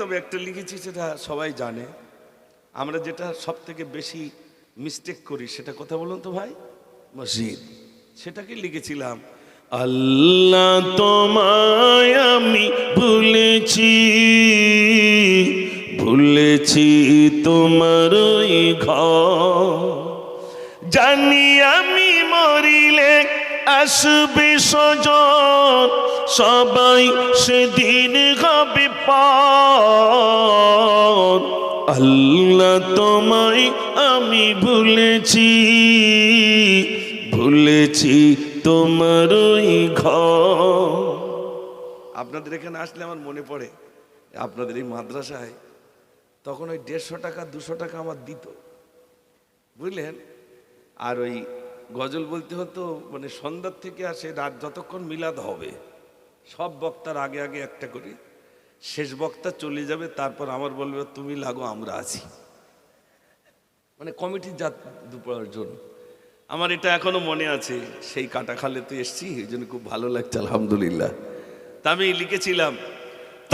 তবে একটা লিখেছি, সেটা সবাই জানে। আমরা যেটা সব থেকে বেশি মিস্টেক করি সেটা কথা বলুন তো ভাই, মসজিদ। সেটাকে লিখেছিলাম, আল্লাহ তোমায় আমি ভুলেছি, ভুলেছি তোমার ওই ঘর। জানি আমি মরিলে আসবে স্বজন, সবাই সেদিন হবে পর। আল্লাহ তোমায় আমি ভুলেছি, ভুলেছি তোমার ওই ঘর। আপনাদের এখানে আসলে আমার মনে পড়ে, আপনাদের এই মাদ্রাসায় তখন ওই 150 টাকা 200 টাকা আমার দিত, বুঝলেন। আর ওই গজল বলতে হতো, মানে সন্ধ্যার থেকে আসে রাত যতক্ষণ মিলাদ হবে, সব বক্তার আগে আগে একটা করে, শেষ বক্তা চলে যাবে, তারপর আমার বলবে তুমি লাগো আমরা আছি, মানে কমিটির যা দুপুরের জন্য। আমার এটা এখনো মনে আছে, সেই কাটাখালে তো এসছি, এই জন্য খুব ভালো লাগছে আলহামদুলিল্লাহ। তা আমি লিখেছিলাম,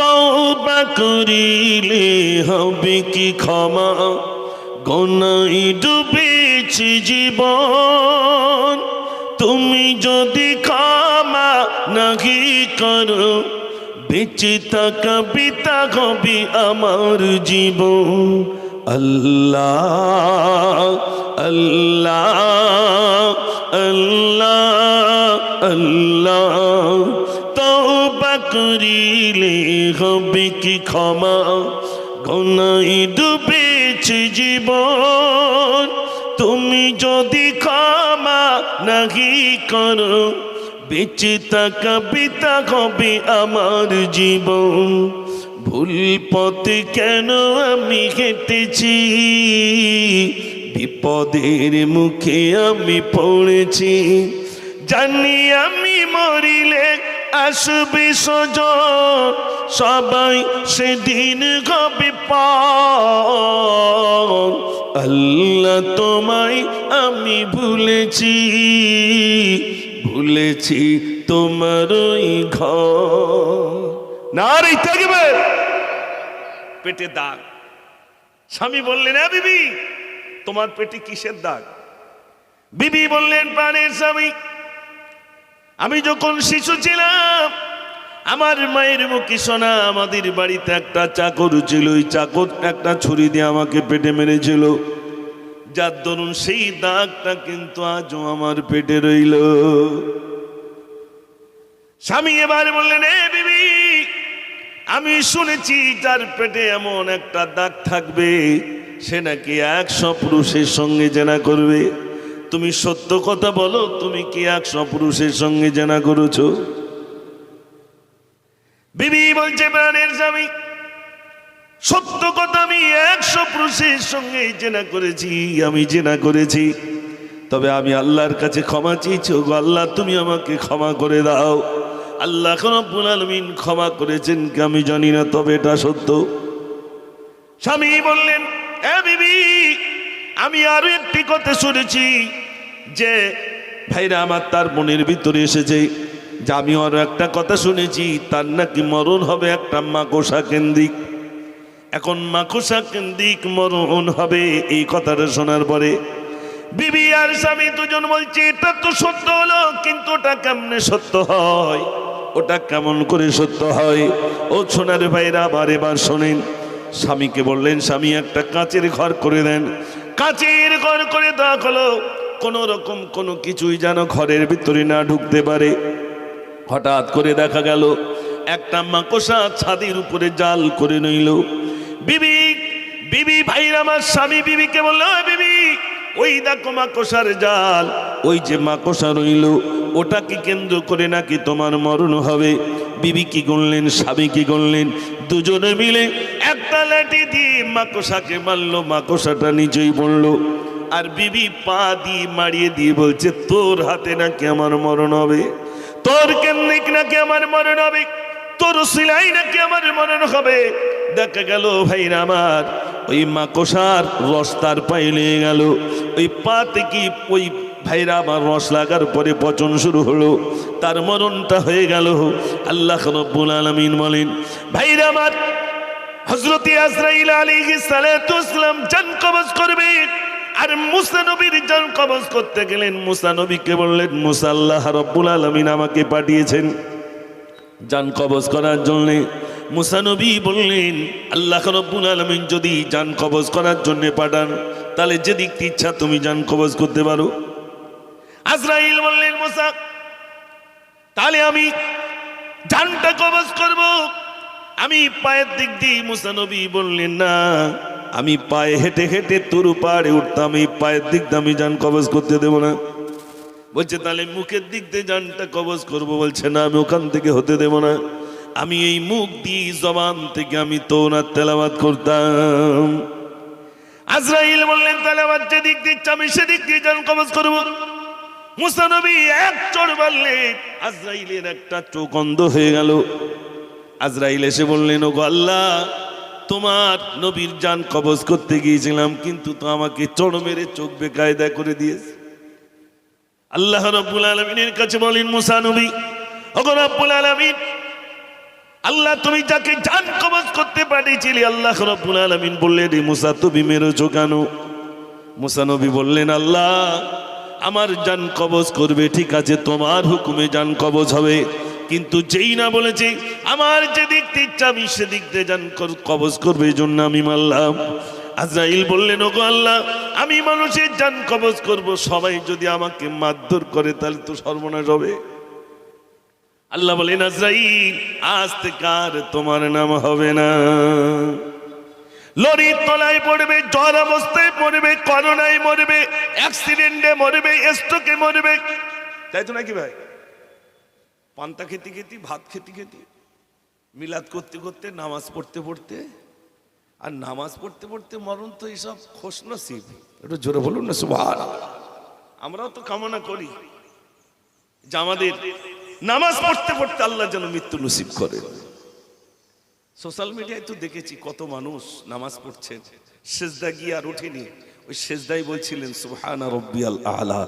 তওবা করিলে হবে কি ক্ষমা, গুনাহে ডুবেছে জীবন। তুমি যদি ক্ষমা নাহি করো, বেঁচে থাকা বিতা হবে আমার জীবন। আল্লাহ আল্লাহ আল্লাহ আল্লাহ, তওবা করিলে হবে কি ক্ষমা, গুনাহে ডুবেছে জীবন। তুমি যদি ক্ষমা নাহি করো, বেঁচে থাকা বিতা হবে আমার জীবন। ভুল পথে কেন আমি হেঁটেছি, বিপদের মুখে আমি পড়েছি। জানি আমি মরিলে আসবে স্বজন, সবাই সেদিন হবে পর। আল্লাহ তোমায় আমি ভুলেছি, ভুলেছি তোমার ওই ঘর। নারে তাকবীর। পেটে দাগ। স্বামী বললেন, এ বিবি তোমার পেটে কিসের দাগ? বিবি বললেন, প্রাণের স্বামী, আমি যখন শিশু ছিলাম, আমার মায়ের মুখে শোনা, আমাদের বাড়িতে একটা চাকর ছিল, ওই চাকর একটা ছুরি দিয়ে আমাকে পেটে মেরেছিল, যার দরুন সেই দাগটা কিন্তু আজও আমার পেটে রইল। স্বামী এবার বললেন, এ বিবি, আমি শুনেছি যার পেটে এমন একটা দাগ থাকবে, সে নাকি 100 পুরুষের সঙ্গে জেনা করবে। তুমি সত্য কথা বলো, তুমি কি 100 পুরুষের সঙ্গে জেনা করেছো? বিবি বলছে, প্রাণের স্বামী, সত্য কথা, আমি 100 পুরুষের সঙ্গে জেনা করেছি, আমি জেনা করেছি। তবে আমি আল্লাহর কাছে ক্ষমা চেয়েছি, গো আল্লাহ তুমি আমাকে ক্ষমা করে দাও। আল্লাহ রাব্বুল আলামিন ক্ষমা করেছেন কি আমি জানি না, তবে এটা সত্য। স্বামী বললেন, এ বিবি, আমি আরো একটি কথা শুনেছি, যে ভাইরা আমার, তার মনের ভিতরে এসেছে যে আমি আরো একটা কথা শুনেছি, তার নাকি মরণ হবে একটা মাকড়সা কেন্দ্রিক। এখন মাকড়সা কেন্দ্রিক মরণ হবে, এই কথাটা শোনার পরে বিবি আর স্বামী দুজন বলছে, এটা তো সত্য হলো, কিন্তু ওটা কেমনে সত্য হয়, ওটা কেমন করে সত্য হয়? ও সোনার ভাইরা, আবার এবার শোনেন। স্বামীকে বললেন, স্বামী একটা কাচের ঘর করে দেন। কাচের ঘর করে দেওয়া হলো, কোন রকম কোনো কিছুই যেন ঘরের ভিতরে না ঢুকতে পারে। হঠাৎ করে দেখা গেল একটা মাকড়সা ছাদের উপরে জাল করে নিল। বিবি বিবি ভাইরা আমার, স্বামী বিবিকে বলল, বিবি ওই দেখো মাকড়সার জাল, ওই যে মাকড়সা রইল, ওটাকে কেন্দ্র করে নাকি তোমার মরণ হবে। বিবি কি করলেন, স্বামী কি করলেন, দুজনে মিলে একটা লাঠি দিয়ে মাকড়সাকে মারলো, মাকড়সাটা নিচেই পড়লো। আর বিবি পা দিয়ে মারিয়ে দিয়ে বলছে, তোর হাতে নাকি আমার মরণ হবে, তোর কেন্দ্রিক নাকি আমার মরণ হবে, তোর সিলাই নাকি আমার মরণ হবে। দেখা গেল ভাইরা আমার, ওই মাকড়সার রস তার পায়ে লেগে গেল, ওই পাতে কি ওই ভাইরা আমার রস লাগার পরে পচন শুরু হলো, তার মরণটা হয়ে গেল। আল্লাহ রাব্বুল আলামিন বলেন, ভাইরা আমার, হযরতে আজরাইল আলাইহিস সালাতু ওয়াসসালাম জান কবজ করবে। আর মুসা নবীর জান কবজ করতে গেলেন। মুসা নবীকে বললেন, মুসা, আল্লাহ রাব্বুল আলামিন আমাকে পাঠিয়েছেন জান কবজ করার জন্য। মুসা নবী বললেন, আল্লাহ রাব্বুল আলামিন যদি জান কবজ করার জন্য পাঠান, তাহলে যেদিক ইচ্ছা তুমি জান কবজ করতে পারো। আজরাইল বললেন, মুসা, তাহলে আমি জানটা কবজ করব, আমি পায়ের দিক দিয়ে। মুসা নবী বললেন, না, আমি পায়ে হেঁটে হেঁটে তুরু পাহাড়ে উঠতাম, এই পায়ের দিক দিয়ে আমি জান কবজ করতে দেব না। বলছে, তাহলে মুখের দিক দিয়ে জানটা কবজ করব। বলছে, না, আমি ওখান থেকে হতে দেব না, আমি এই মুখ দিয়ে জবান থেকে আমি তাওরাত তেলাওয়াত করতাম। আজরাইল বললেন, তাহলে আমার যেদিক দিয়ে ইচ্ছা আমি সেদিক দিয়ে জান কবজ করব। মুসা নবী এক চড় মারলেন, আজরাইলের একটা চোখ অন্ধ হয়ে গেল। আজরাইল এসে বললেন, ওগো আল্লাহ, তোমার নবীর জান কবজ করতে গিয়েছিলাম, কিন্তু তো আমাকে চড় মেরে চোখ বেকায়দা করে দিয়েছে। আল্লাহ রাব্বুল আলামিনের কাছে বলেন, মুসা নবী, ওগো রাব্বুল আলামিন, আল্লাহ তুমি যাকে জান কবজ করতে পাঠিয়েছিলে, আল্লাহ রাব্বুল আলামিন বললেন, মুসা তুমি মেরেছো কেন? মুসা নবী বললেন, আল্লাহ আমার জান কবজ করবে, ঠিক আছে, তোমার হুকুমে জান কবজ হবে, কিন্তু যেই না বলেছে আমার যেদিক ইচ্ছা আমি সেদিক দিয়ে জান কবজ করবে, এই জন্য আমি মারলাম। আজরাইল বললেন, ওগো আল্লাহ, আমি মানুষের জান কবজ করব, সবাই যদি আমাকে মারধর করে তাহলে তো সর্বনাশ হবে। আল্লাহ বলেন, আজরাইল, আজ থেকে আর তোমার নাম হবে না। লরির তলায় পড়বে, জ্বর অবস্থায় মরবে, করোনায় মরবে, অ্যাক্সিডেন্টে মরবে, স্ট্রোকে মরবে, তাই তো নাকি ভাই? পান্তা খেতে খেতে, ভাত খেতে খেতে, মিলাদ করতে করতে, নামাজ পড়তে পড়তে, আর নামাজ পড়তে পড়তে মরণ তো এইসব খুশনসিব। একটু জোরে বলুন না সুবহানাল্লাহ। আমরাও তো কামনা করি যে আমাদের নামাজ পড়তে পড়তে আল্লাহ যেন মৃত্যু নসিব করে। সোশ্যাল মিডিয়ায় তো দেখেছি কত মানুষ নামাজ পড়ছে, সেজদা গিয়ে আর ওঠেনি, ওই সেজদাই বলছিলেন সুবহানা রব্বিয়াল আলা,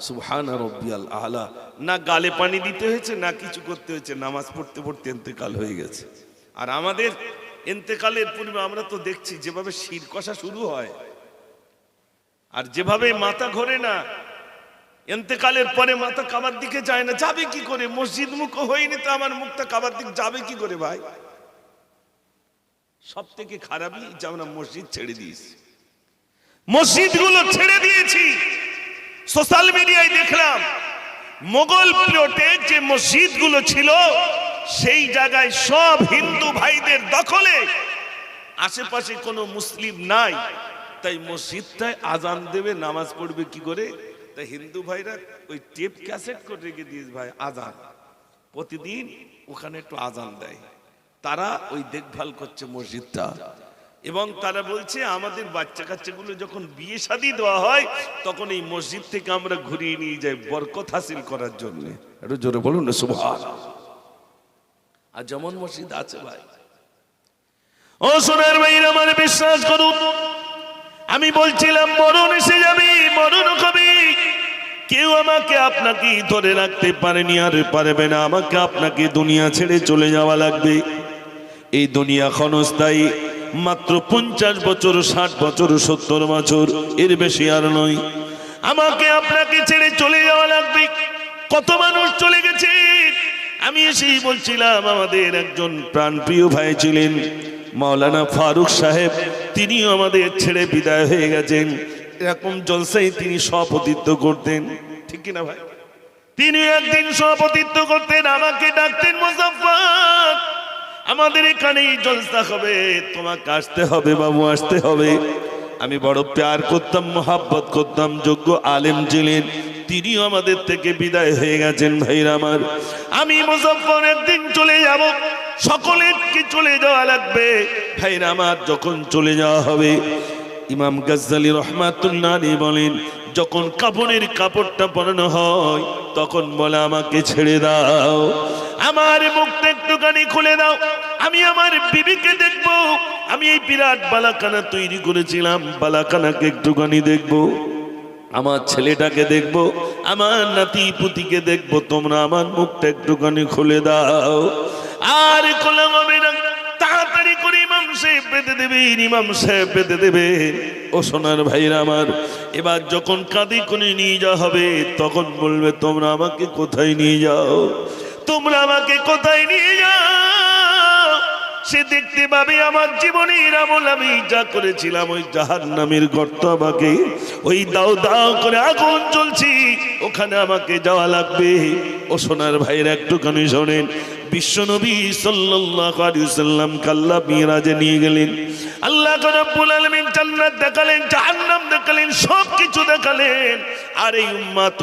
সুবহানা রব্বিয়াল আলা। না গালে পানি দিতে হয়েছে, না কিছু করতে হয়েছে, নামাজ পড়তে পড়তে ইন্তেকাল হয়ে গেছে। আর আমাদের ইন্তেকালের পূর্বে আমরা তো দেখছি যেভাবে শির কষা শুরু হয়, আর যেভাবে মাথা ঘোরে না, ইন্তেকালের পরে মাথা কাবার দিকে যায় না। যাবে কি করে? মসজিদ মুখ হয়নি তো আমার মুখটা কাবার দিক যাবে কি করে ভাই? সব থেকে খারাপই যে আমরা মসজিদ ছেড়ে দিয়েছি, মসজিদগুলো ছেড়ে দিয়েছি। সোশ্যাল মিডিয়ায় দেখলাম মোগল প্লটে যে মসজিদগুলো ছিল সেই জায়গায় সব হিন্দু ভাইদের দখলে, আশেপাশে কোনো মুসলিম নাই, তাই মসজিদটায় আজান দেবে, নামাজ পড়বে কি করে? তাই হিন্দু ভাইরা ওই টেপ ক্যাসেট করে রেখে দিয়েছে ভাই, আজান প্রতিদিন ওখানে একটু আজান দেয়, তারা ওই দেখভাল করছে মসজিদটা। এবং তারা বলছে আমাদের বাচ্চা কাচ্চাগুলো যখন বিয়ে শাদী দেওয়া হয় তখন এই মসজিদ থেকে আমরা ঘুরিয়ে নিয়ে যাই বরকত হাসিল করার জন্য। একটু জোরে বলুন না সুবহানাল্লাহ। আর যেমন মসজিদ আছে ভাই, ও সোনার ভাইরা আমার বিশ্বাস করুন, আমি বলছিলাম মরণ এসে যাবে, মরণ হবে, কেউ আমাকে আপনাকে ধরে রাখতে পারেনি আর পারবে না। আমাকে আপনাকে দুনিয়া ছেড়ে চলে যাওয়া লাগবে। এই দুনিয়া ক্ষণস্থায়ী, মাত্র 50 বছর, 60 বছর, 70 বছর, এর বেশি আর নয়। আমাকে আপনাকে ছেড়ে চলে যাওয়া লাগবে। কত মানুষ চলে গেছে। আমি এসেই বলছিলাম আমাদের একজন প্রাণপ্রিয় ভাই ছিলেন মাওলানা ফারুক সাহেব, তিনিও আমাদের ছেড়ে বিদায় হয়ে গেছেন। এরকম জলসায় তিনি সভাপতিত্ব করতেন, ঠিক কিনা ভাই? তিনি একদিন সভাপতিত্ব করতেন, আমাকে ডাকতেন, মুজাফফর আমাদের এখানে জলসা হবে, তোমাকে আসতে হবে বাবু, আসতে হবে। আমি বড় প্যার করতাম, মোহাব্বত করতাম, যোগ্য আলেম ছিলেন, তিনিও আমাদের থেকে বিদায় হয়ে গেছেন। ভাইরা আমার, আমি মুজাফফর একদিন চলে যাব, সকলেরকে চলে যাওয়া লাগবে। ভাইরা আমার, যখন চলে যাওয়া হবে, ইমাম গাজ্জালী রহমাতুল্লাহ আলাইহি বলেন, যখন কাফনের কাপড়টা পরানো হয় তখন বলে আমাকে ছেড়ে দাও, আমার মুখটা একটুখানি খুলে দাও, আমি আমার বিবিকে দেখব। আমি এই বিরাট বালাখানা তৈরি করেছিলাম, বালাখানাকে একটুখানি দেখব, আমার ছেলেটাকে দেখব, আমার নাতি পুতিকে দেখব, তোমরা আমার মুখটা একটুখানি খুলে দাও। আর খোলা হবে না, তাড়াতাড়ি করে ইমাম সাহেব বেঁধে দেবেন, ইমাম সাহেব বেঁধে দেবেন। ও সোনার ভাইরা আমার, এবার যখন কাঁধে করে নিয়ে যাওয়া হবে তখন বলবে তোমরা আমাকে কোথায় নিয়ে যাও, তোমরা আমাকে কোথায় নিয়ে যাও। সে দেখতে পাবে আমার জীবনের আমল আমি যা করেছিলাম ওই জাহান্নামের গর্ত, আমাকে ওই দাও দাও করে আগুন জ্বলছি ওখানে আমাকে যাওয়া লাগবে। ও সোনার ভাইয়ের একটুখানি শোনেন, বিশ্বনবী সাল্লাল্লাহু আলাইহি ওয়াসাল্লাম আল্লাহ মিরাজে নিয়ে গেলেন। আল্লাহ রাব্বুল আলামিন জান্নাত দেখালেন, জাহান্নাম দেখালেন, সব কিছু দেখালেন। আর এই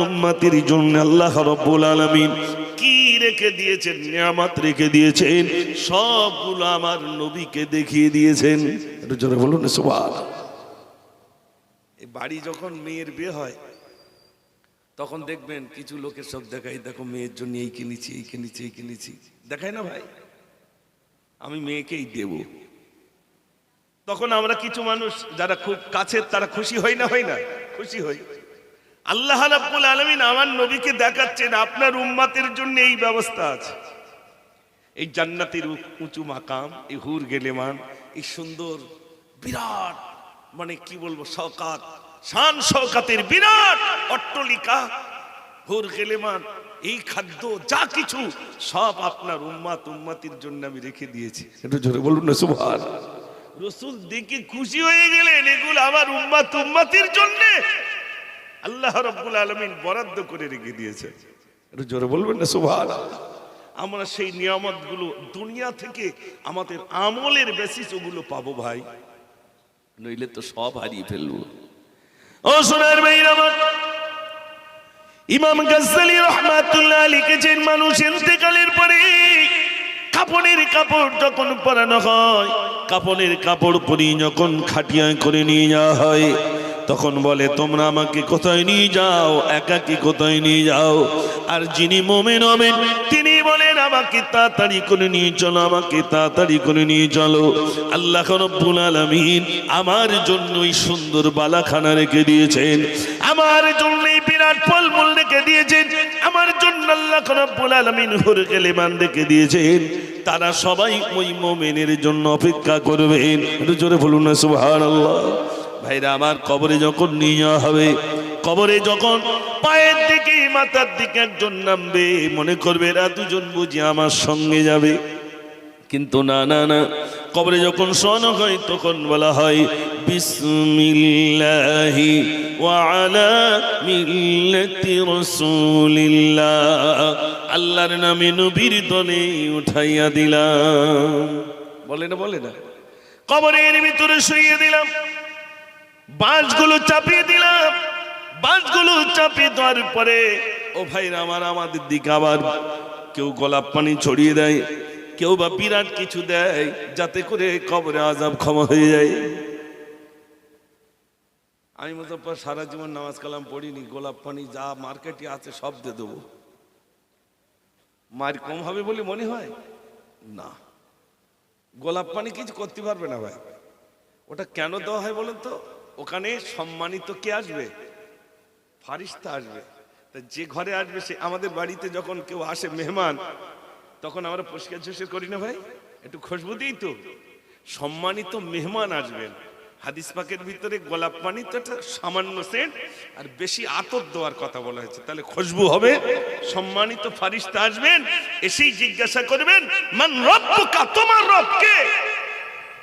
উম্মতির জন্য আল্লাহ রাব্বুল আলামিন কি রেখে দিয়েছেন, নিয়ামত রেখে দিয়েছেন, সবগুলো আমার নবীকে দেখিয়ে দিয়েছেন। একটু জোরে বলুন সুবহানাল্লাহ। এই বাড়ি যখন মেয়ের বিয়ে হয় তখন দেখবেন কিছু লোকের সব দেখাই, দেখো মেয়ের জন্য এই কিনেছি, এই কিনেছি, এই কিনেছি, দেখায় না ভাই, আমি মেয়েকেই দেব। তখন আমরা কিছু মানুষ যারা খুব কাছের তারা খুশি হই না, হয় না? খুশি হই। আল্লাহ রাব্বুল আলামিন আমার নবীকে দেখাচ্ছেন আপনার উম্মতের জন্য এই ব্যবস্থা আছে। এই জান্নাতের উঁচু মাকাম, এই হুর গেলেমান, এই সুন্দর বিরাট মানে কি বলবো শওকাত, শান শওকাতের বিরাট অট্টালিকা, হুর গেলেমান, এই খাদ্য যা কিছু সব আপনার উম্মতির জন্য আমি রেখে দিয়েছি। একটু জোরে বলুন না সুবহানাল্লাহ। রাসূল দেখে খুশি হয়ে গেলেন, এগুলো আমার উম্মতির জন্য আল্লাহ রাব্বুল আলামিন বরাদ্দ করে রেখে দিয়েছেন। একটু জোরে বলবেন না সুবহানাল্লাহ। আমরা সেই নিয়ামতগুলো দুনিয়া থেকে আমাদের আমলের বেসিস ওগুলো পাবো ভাই, নইলে তো সব হারিয়ে ফেলবো। ও সোনার ভাইরা আমার, ইমাম গাজ্জালী রাহমাতুল্লাহ আলাইহি লিখেছেন মানুষ ইন্তেকালের পরে কাফনের কাপড় যখন পরানো হয়, কাফনের কাপড় পরিয়ে যখন খাটিয়ায় করে নিয়ে যাওয়া হয় তখন বলে তোমরা আমাকে কোথায় নিয়ে যাও, একাকী কোথায় নিয়ে যাও। আর যিনি মুমিন হবেন তিনি বলেন আমাকে তাড়াতাড়ি করে নিয়ে চলো, আমাকে তাড়াতাড়ি করে নিয়ে চলো। আল্লাহ রাব্বুল আলামিন আমার জন্য এই সুন্দর বালাখানা রেখে দিয়েছেন, আমার জন্য এই বিরাট ফলমূল রেখে দিয়েছেন, আমার জন্য আল্লাহ রাব্বুল আলামিন হুর গেলেমান রেখে দিয়েছেন। তারা সবাই ওই মুমিনের জন্য অপেক্ষা করবেন। একটু জোরে বলুন না সুবহানাল্লাহ। ভাইরা আমার, কবরে যখন নিয়ে যাওয়া হবে, কবরে যখন পায়ের দিকে মাথার দিকে একজন নামবে মনে করবে এরা দুজন বুঝি আমার সঙ্গে যাবে, কিন্তু না না না, কবরে যখন শোয়ানো হয় তখন বলা হয় বিসমিল্লাহি ওয়া আলা মিল্লাতি রাসূলিল্লাহ, আল্লাহর নামে নবীর দলে উঠাইয়া দিলাম। বলে না, বলে না, কবরের ভিতরে শুইয়ে দিলাম, বাঁশগুলো চাপিয়ে দিলাম, বাঁশগুলো চাপিয়ে দেওয়ার পরে ও ভাইরা আমার, আমাদের দিকে আবার কেউ গোলাপ পানি ছড়িয়ে দেয়, কেউ বা বিরাট কিছু দেয় যাতে করে কবরে আযাব ক্ষমা হয়ে যায়। আমি মুজফ্ফর সারা জীবন নামাজ কালাম পড়িনি, গোলাপ পানি যা মার্কেটে আছে সব দিয়ে দেবো, মার কম হবে বলে মনে হয় না। গোলাপ পানি কিছু করতে পারবে না ভাই। ওটা কেন দেওয়া হয় বলেন তো? ওখানে সম্মানিত কে আসবে? ফারিস্তা আসবে। তা যে ঘরে আসবে সে, আমাদের বাড়িতে যখন কেউ আসে মেহমান তখন আমরা পরিষ্কার ঝুষে করি না ভাই, একটু খুশবু দিই তো। সম্মানিত মেহমান আসবেন, হাদিস পাকের ভিতরে গোলাপ পানি তো একটা সামান্য সেন্ট, আর বেশি আতর দেওয়ার কথা বলা হয়েছে, তাহলে খুশবু হবে। সম্মানিত ফারিস্তা আসবেন, এসেই জিজ্ঞাসা করবেন মান রব্বুকা, তোমার রব কে?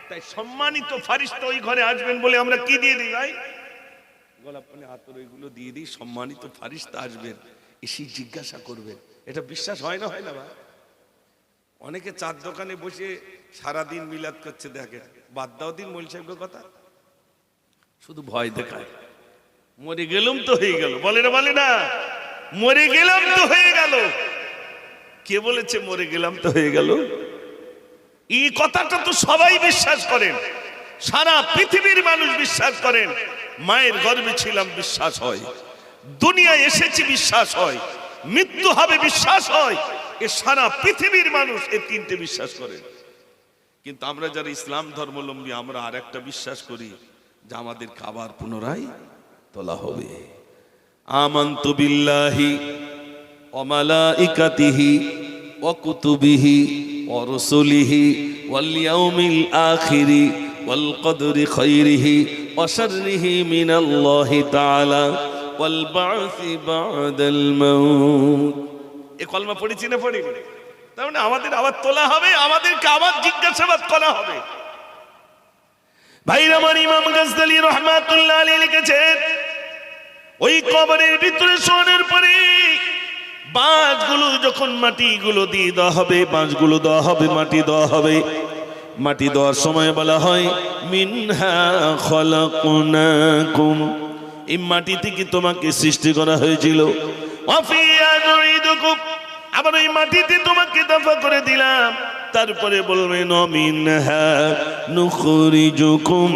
তাই সম্মানিত ফারিস্তা ওই ঘরে আসবেন বলে আমরা কি দিয়ে দিই ভাই? গোলাপ পানি, আতর, ওইগুলো দিয়ে দিই। সম্মানিত ফারিস্তা আসবেন, এসেই জিজ্ঞাসা করবেন। এটা বিশ্বাস হয় না, হয় না ভাই? অনেকে চার দোকানে বসে সারাদিন মিলাদ করছে, দেখেন, বাদ দাও দিন মৌলভী সাহেবের কথা, শুধু ভয় দেখায়। মরে গেলাম তো হয়ে গেল, বলে না, বলে না, মরে গেলাম তো হয়ে গেল। কে বলেছে মরে গেলাম তো হয়ে গেল? এই কথাটা তো সবাই বিশ্বাস করেন, সারা পৃথিবীর মানুষ বিশ্বাস করেন। মায়ের গর্ভে ছিলাম বিশ্বাস হয়, দুনিয়ায় এসেছি বিশ্বাস হয়, মৃত্যু হবে বিশ্বাস হয়। এ সারা পৃথিবীর মানুষ এই তিনটে বিশ্বাস করেন। কিন্তু আমরা যারা ইসলাম ধর্মাবলম্বী আমরা আর একটা বিশ্বাস করি যে আমাদেরকে আবার পুনরায় তোলা হবে। আমানতু বিল্লাহি ওয়া মালাইকাতিহি ওয়া কুতুবিহি ওয়া রুসুলিহি ওয়াল ইয়াউমিল আখিরি ওয়াল কদরি খাইরিহি ওয়া শাররিহি মিনাল্লাহি তাআলা ওয়াল বা'সি বা'দাল মাউত। এই কলমা পড়েছি না পড়িনি? তার মানে আমাদের আবার তোলা হবে, আমাদেরকে আবার জিজ্ঞাসাবাদ করা হবে। ভাইরা আমার, ইমাম গাজদালী রাহমাতুল্লাহ আলাইহি লিখেছেন, ওই কবরের ভিতরে শোয়ানোর পরে বাঁশগুলো যখন মাটিগুলো দিয়ে দেওয়া হবে, বাঁশগুলো দেওয়া হবে, মাটি দেওয়া হবে, মাটি দেওয়ার সময় বলা হয় মিনহা খলাকনাকুম, এই মাটি থেকে তোমাকে সৃষ্টি করা হয়েছিল, ওয়া ফিহা নুঈদুকুম, আবার ওই মাটিতে তোমাকে দফা করে দিলাম। তারপরে বলবেন মিনহা নুখরিজুকুম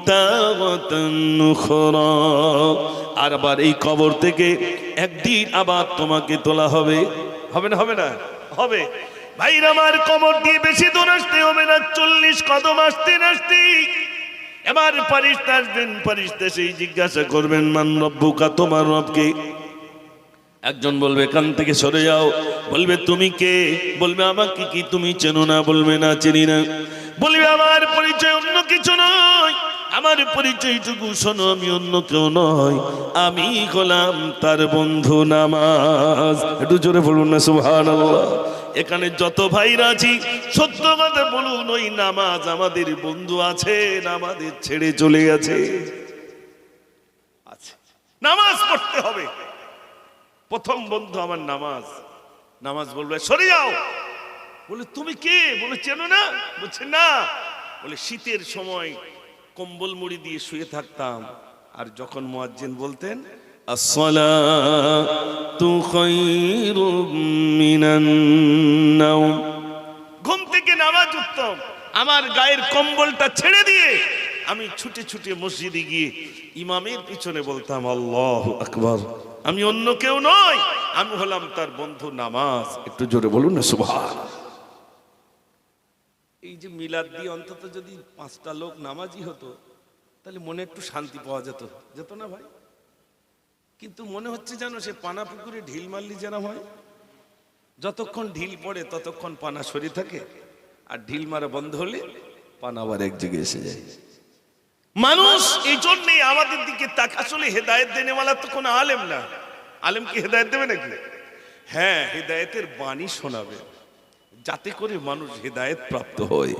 তারাতান নুখরা, আর আবার এই কবর থেকে একদিন আবার তোমাকে তোলা হবে। হবে না? হবে না? হবে। ভাইরা আমার, কবর দিয়ে বেশি দূর আসতে হবে না, 40 কদম আসতে আসতে এবার ফেরেশতা আসবেন। ফেরেশতা সেই জিজ্ঞাসা করবেন মান রব্বুকা, তোমার রবকে। একজন বলবে কান থেকে সরে যাও, বলবে তুমি কে, বলবে আমাকে কি তুমি চেনো না, বলবে না চিনি না, বলবে আমার পরিচয় অন্য কিছু নয়, আমার পরিচয়টুকু শোনো, আমি অন্য কেউ নয়, আমি হলাম তার বন্ধু নামাজ। একটু জোরে বলুন না সুবহানাল্লাহ। এখানে যত ভাইরা আছি সত্য কথা বলুন, ওই নামাজ আমাদের বন্ধু আছে না আমাদের ছেড়ে চলে গেছে? আছে। নামাজ পড়তে হবে, প্রথম বন্ধু আমার নামাজ। নামাজ বলবে সরে যাও, বলে তুমি কে, বলে চেনো না, বলছে না, বলে শীতের সময় কম্বল মুড়ি দিয়ে শুয়ে থাকতাম, আর যখন মুয়াজ্জিন বলতেন আসসালাতু খায়রুম মিনান নাওম, ঘুম থেকে নামাজ উঠতাম, আমার গায়ের কম্বলটা ছেড়ে দিয়ে আমি ছুটে ছুটে মসজিদে গিয়ে ইমামের পিছনে বলতাম আল্লাহু আকবার, আমি অন্য কেউ নয়, আমি হলাম তার বন্ধু নামাজ। একটু জোরে বলুন না সুবহানাল্লাহ। এই যে মিলাদ দিয়ে অন্তত যদি 5টা লোক নামাজি হতো, তাহলে মনে একটু শান্তি পাওয়া যেত, যেত না ভাই? কিন্তু মনে হচ্ছে যেন সে পানা পুকুরে ঢিল মারলি যেন হয়, যতক্ষণ ঢিল পড়ে ততক্ষণ পানা সরে থাকে, আর ঢিল মারা বন্ধ হলে পানা আবার এক জায়গায় এসে যায়। মানুষ এই জন্যই আমাদের দিকে আসলে হেদায়েত দেনেওয়ালা তো কোনো আলেম না। আলেম কি হেদায়েত দেবে নাকি? হ্যাঁ, হেদায়েতের বাণী শোনাবে, যাতে করে মানুষ হেদায়েত প্রাপ্ত হয়,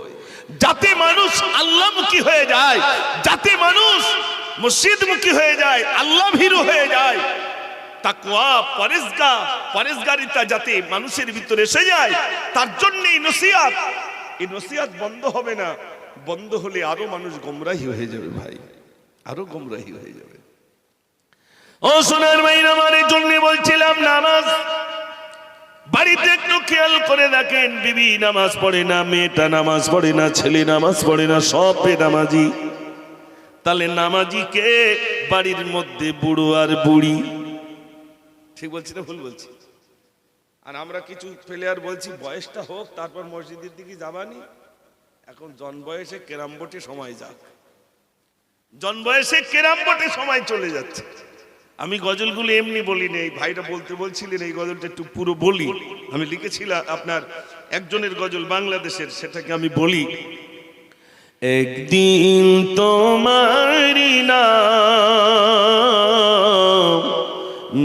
যাতে মানুষ আল্লাহমুখী হয়ে যায়, যাতে মানুষ মসজিদমুখী হয়ে যায়, আল্লাহ ভীরু হয়ে যায়, তাকওয়া পরেজগারিতা যাতে মানুষের ভিতরে এসে যায়, তার জন্য এই নসিহত। এই নসিহত বন্ধ হবে না, বন্ধ হলে আরো মানুষ গোমরাহী হয়ে যাবে ভাই, আরো গোমরাহী হয়ে যাবে। ও সোনার ভাইরা আমার, এই জন্য বলছিলাম নামাজ বাড়িতে একটু খেয়াল করে দেখেন, বিবি নামাজ পড়ে না, মেয়েটা নামাজ পড়ে না, ছেলে নামাজ পড়ে না, সব বেনামাজি। তাহলে নামাজি কে? বাড়ির মধ্যে বুড়ো আর বুড়ি। ঠিক বলছি না ভুল বলছি? আর আমরা কিছু প্লেয়ার বলছি বয়সটা হোক তারপর মসজিদের দিকে যাবানি। এখন জন বয়সে কেরাম বোটে সময় যাক, জন বয়সে কেরাম বোটে সময় চলে যাচ্ছে। আমি গজলগুলো এমনি বলি নেই, ভাইরা বলতে বলছিলেন এই গজলটা একটু পুরো বলি। আমি লিখেছিলাম আপনার একজনের গজল বাংলাদেশের, সেটাকে আমি বলি। একদিন তোমারি নাম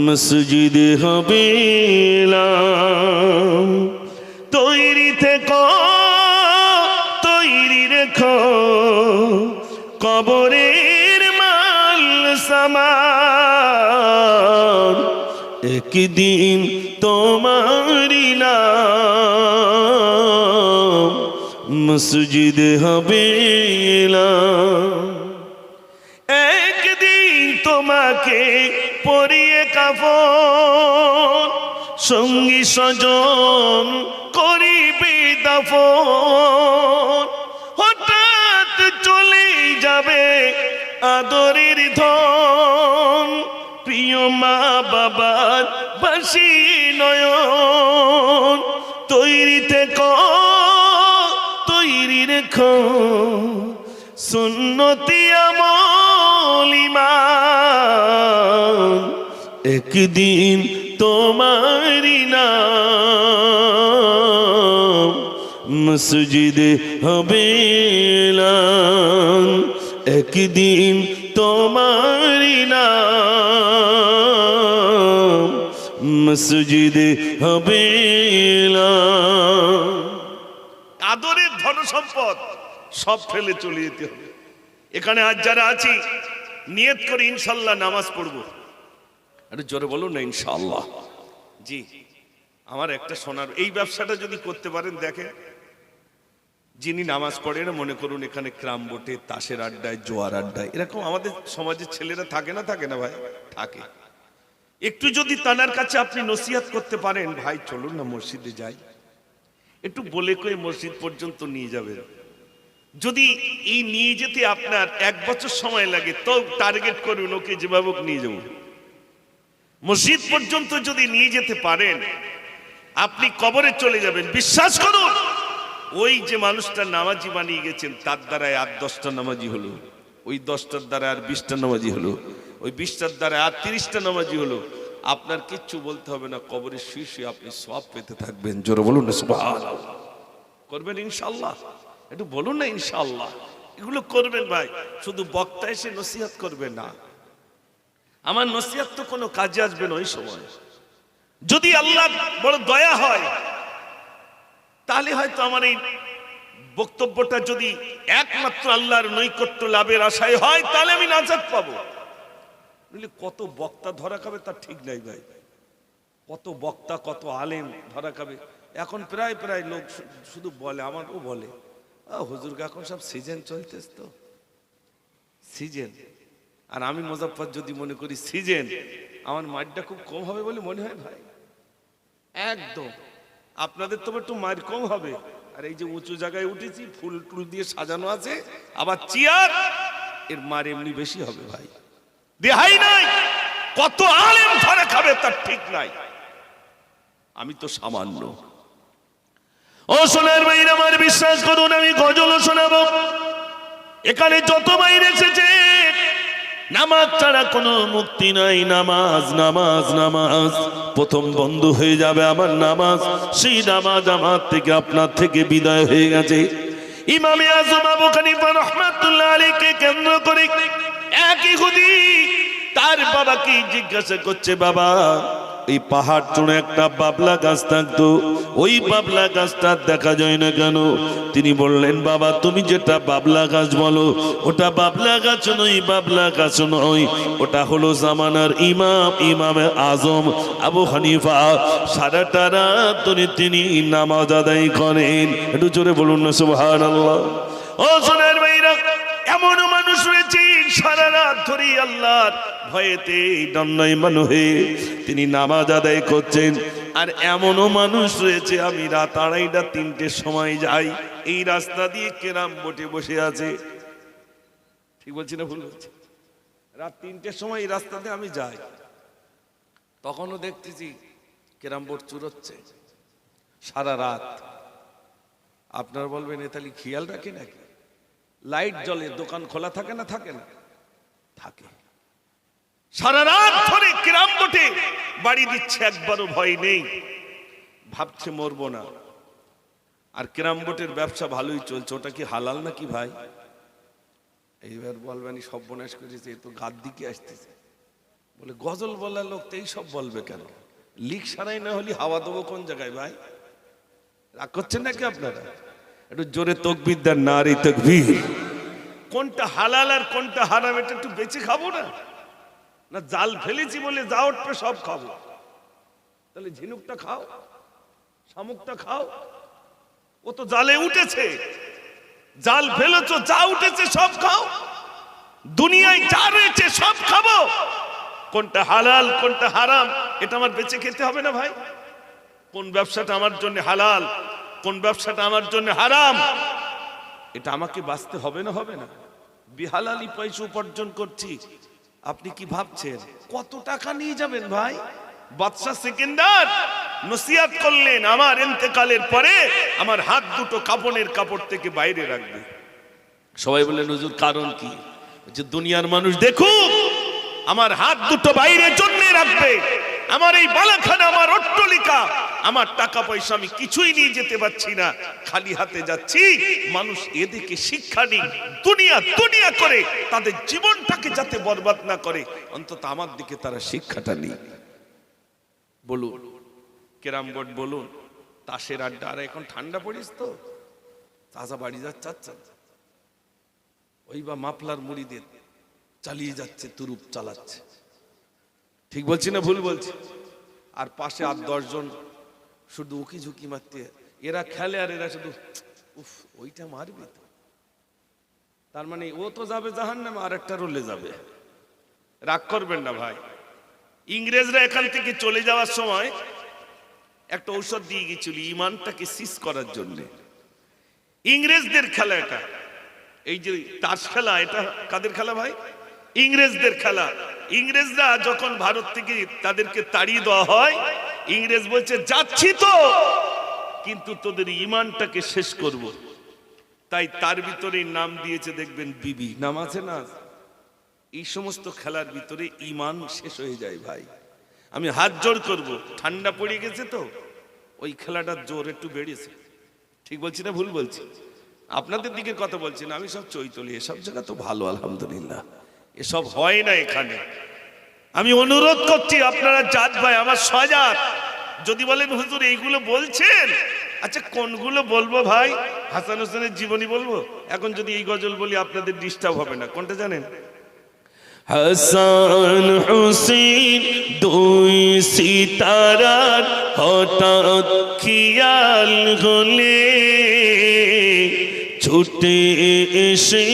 মসজিদে হবে তৈরি থেকো, তৈরি রেখো কবরের মাল সামান, একদিন তোমারি নাম মসজিদ হবে, একদিন তোমাকে পরিয়ে কাফন, সঙ্গী স্বজন করিবে দাফন, হঠাৎ চলে যাবে আদরের ধন, প্রিয় মা বাবার বাসি নয়ন, তৈরি থেকো, তৈরি রেখো সুন্নতি আমল ঈমান, একদিন তোমারি নাম মসজিদে হবে এলান, একদিন তোমারি নাম মসজিদে হবে এলান। আদরের ধন সম্পদ সব ফেলে চলে যেতে হবে। এখানে আজ যারা আছি নিয়ত করে ইনশাল্লাহ নামাজ পড়বো। আরে জোরে বলুন না ইনশাআল্লাহ। জি, আমার একটা সোনার এই ব্যবসাটা যদি করতে পারেন, দেখেন যিনি নামাজ পড়েন মনে করুন এখানে ক্রাম বোটে, তাসের আড্ডায়, জোয়ার আড্ডায়, এরকম আমাদের সমাজের ছেলেরা থাকে না, থাকে না ভাই? থাকে। একটু যদি তানার কাছে আপনি নসিহত করতে পারেন, ভাই চলুন না মসজিদে যাই, একটু বলে কয়ে মসজিদ পর্যন্ত নিয়ে যাবেন। যদি এই নিয়ে যেতে আপনার 1 বছর সময় লাগে, তো টার্গেট করুন ওকে যেভাবে নিয়ে যাব। মসজিদ পর্যন্ত যদি নিয়ে যেতে পারেন, আপনি কবরে চলে যাবেন। বিশ্বাস করুন, ওই যে মানুষটা নামাজি বানিয়ে গেছেন, তার দ্বারায় আর 10টা নামাজি হলো, ওই 10টার দ্বারা আর 20টা নামাজি হলো, ওই 20টার দ্বারা আর 30টা নামাজি হলো। আপনার কিচ্ছু বলতে হবে না, কবরের শুয়ে শুয়ে আপনি সব পেতে থাকবেন। জোরে বলুন না সুবহানাল্লাহ। করবেন ইনশাআল্লাহ? একটু বলুন না ইনশাআল্লাহ। এগুলো করবেন ভাই, শুধু বক্তা এসে নসিহত করবে না। আমার নসিহত তো কোনো কাজে আসবে না ওই সময়। যদি আল্লাহ বড় দয়া হয়, তাহলে হয়তো আমার এই বক্তব্যটা যদি একমাত্র আল্লাহর নৈকট্য লাভের আশায় হয়, তাহলে আমি নাজাত পাবো। কত বক্তা ধরা খাবে তার ঠিক নাই ভাই, কত বক্তা কত আলেম ধরা খাবে। এখন প্রায় প্রায় লোক শুধু বলে, আমারও বলে, হুজুর এখন সব সিজন চলতেছে, তো সিজন। আর আমি মুজাফফর যদি মনে করি সিজন, আমার মারটা খুব কম হবে বলে মনে হয় ভাই। একদম আপনাদের তো একটু মার কম হবে। আর এই যে উঁচু জায়গায় উঠেছি, ফুল টুল দিয়ে সাজানো আছে, আবার চেয়ার, এর মার এমনি বেশি হবে ভাই। দেহাই নাই, কত আলেম ধরে খাবে তার ঠিক নাই। আমি তো সামান্য। ও সোনার ভাইরা আমার, বিশ্বাস করুন আমি গজল শোনাবো। এখানে যত বাইরে এসেছে, নামাজ ছাড়া কোনো মুক্তি নাই। নামাজ নামাজ নামাজ, প্রথম বন্ধ হয়ে যাবে আমার নামাজ। সেই নামাজ আমার থেকে আপনার থেকে বিদায় হয়ে গেছে। ইমামে আযম আবু হানিফা রাহমাতুল্লাহ আলাইহিকে কেন্দ্র করে এক ইহুদি তার বাবাকে জিজ্ঞাসা করছে, বাবা এই পাহাড় চূড়ে একটা বাবলা গাছ থাকতো, ওই বাবলা গাছটা দেখা যায় না কেন? তিনি বললেন, বাবা তুমি যেটা বাবলা গাছ বলো, ওটা বাবলা গাছ নয়, বাবলা গাছ নয়, ওটা হলো জামানার ইমাম, ইমামে আজম আবু হানিফা। সারাটা রাত ধরে তিনি নামাজ আদায় করেন। একটু জোরে বলুন না সুবহানাল্লাহ। ও সোনার ভাইরা, এমন মানুষ রয়েছে সারা রাত ধরে আল্লাহর ভয়েতে দণ্ডায়মান হয়ে তিনি নামাজ আদায় করছেন। আর এমনও মানুষ রয়েছে, আমি রাত 2:30টা 3টের সময় যাই, এই রাস্তা দিয়ে কেরাম বোটে বসে আছে। ঠিক বলছি না ভুল বলছি? রাত 3টের সময় এই রাস্তাতে আমি যাই, তখনও দেখতেছি কেরাম বোট চুরোচ্ছে সারা রাত। আপনারা বলবেন এ তাহলে খেয়াল রাখে নাকি? লাইট জ্বলে, দোকান খোলা থাকে না? থাকে না? থাকে। সারা রাত ধরে ক্রাম বোটে বাড়ি দিচ্ছে, একবারও ভয় নেই, ভাবছে মরবো না। আর ক্রাম বোটের ব্যবসা ভালোই চলছে। ওটা কি হালাল নাকি ভাই? এইবার বলবেন সর্বনাশ করেছে, এ তো গাদ দিকে আসতেছে। বলে গজল বলা লোক তো এই সব বলবে কেন? লিক সারাই না হলে হাওয়া দেবো কোন জায়গায় ভাই? রাগ করছেন নাকি আপনারা? একটু জোরে তাকবীর দেন, নারে তাকবীর। কোনটা হালাল আর কোনটা হারাম এটা একটু বেঁচে খাবো না? না জাল ফেলেছি বলে যা উঠবে সব খাবো? তাহলে ঝিনুকটা খাও, শামুকটা খাও, ও তো জালে উঠেছে। জাল ফেলেছো, যা উঠেছে সব খাও। দুনিয়ায় যা রয়েছে সব খাবো। কোনটা হালাল কোনটা হারাম এটা আমার বেঁচে খেতে হবে না ভাই? কোন ব্যবসাটা আমার জন্য হালাল, কোন ব্যবসাটা আমার জন্য হারাম, এটা আমাকে বাঁচতে হবে না? হবে না? বিহালালি পয়সা উপার্জন করছি, আপনি কি ভাবছেন কত টাকা নিয়ে যাবেন ভাই? বাদশাহ সেকেন্ডার নসিহত করলেন, আমার ইন্তেকালের পরে আমার হাত দুটো কাফনের কাপড় থেকে বাইরে রাখবে। সবাই বললেন হুজুর কারণ কি? যে দুনিয়ার মানুষ দেখুক আমার হাত দুটো বাইরে জন্য রাখবে, আমার এই বালাখানা, আমার অট্টালিকা আমার টাকা পয়সা আমি কিছুই নিয়ে যেতে পারছি না, খালি হাতে যাচ্ছি, মানুষ এদিকে শিক্ষা নিক, দুনিয়া দুনিয়া করে তাদের জীবনটাকে যাতে বরবাদ না করে, অন্তত আমার দিকে তারা শিক্ষাটা নিক। বলুন ক্যারাম বোর্ড বলুন, তাসের আড্ডা, আর এখন ঠান্ডা পড়িস তো চাচা বাড়ি যাচ্ছে, ওই বা মাফলার মুড়ি দিয়ে চালিয়ে যাচ্ছে, তুরুপ চালাচ্ছে, ঠিক বলছি না ভুল বলছি? আর পাশে 8-10 জন শুধু উকি ঝুঁকি মারতে, এরা খেলে আর এরা শুধু উফ ওইটা মারবে তো, তার মানে ও তো যাবে জাহান্নামে, আর একটা রোলে যাবে। রাগ করবেন না ভাই, ইংরেজরা এখান থেকে চলে যাওয়ার সময় একটা ঔষধ দিয়ে গেছিল ইমানটাকে সিজ করার জন্য। ইংরেজদের খেলা এটা, এই যে তাস খেলা, এটা কাদের খেলা ভাই? ইংরেজদের খেলা। ইংরেজরা যখন ভারত থেকে তাদেরকে তাড়িয়ে দেওয়া হয়, ইংরেজ বলছে যাচ্ছি তো, কিন্তু তোদের ইমানটাকে শেষ করব। তাই তার ভিতরে নাম দিয়েছে, দেখবেন বিবি নাম আছে না। এই সমস্ত খেলার ভিতরে ইমান শেষ হয়ে যায় ভাই। আমি হাত জোর করব, ঠান্ডা পড়ে গেছে তো ওই খেলাটার জোর একটু বেড়েছে, ঠিক বলছি না ভুল বলছি? আপনাদের দিকে কথা বলছি না, আমি সব চৈতলি, এসব জায়গা তো ভালো আলহামদুলিল্লাহ, এসব হয় না এখানে। আমি অনুরোধ করছি আপনারা জাত ভাই আমার সজাত, যদি বলেন হুজুর এইগুলো বলছেন, আচ্ছা কোনগুলো বলবো ভাই? হাসান হোসেনের জীবনী বলবো? এখন যদি এই গজল বলি আপনাদের ডিস্টার্ব হবে না, কোনটা জানেন? হাসান হুসেন দুই সিতারার হঠাৎ খেয়াল হলে ছুটে এসে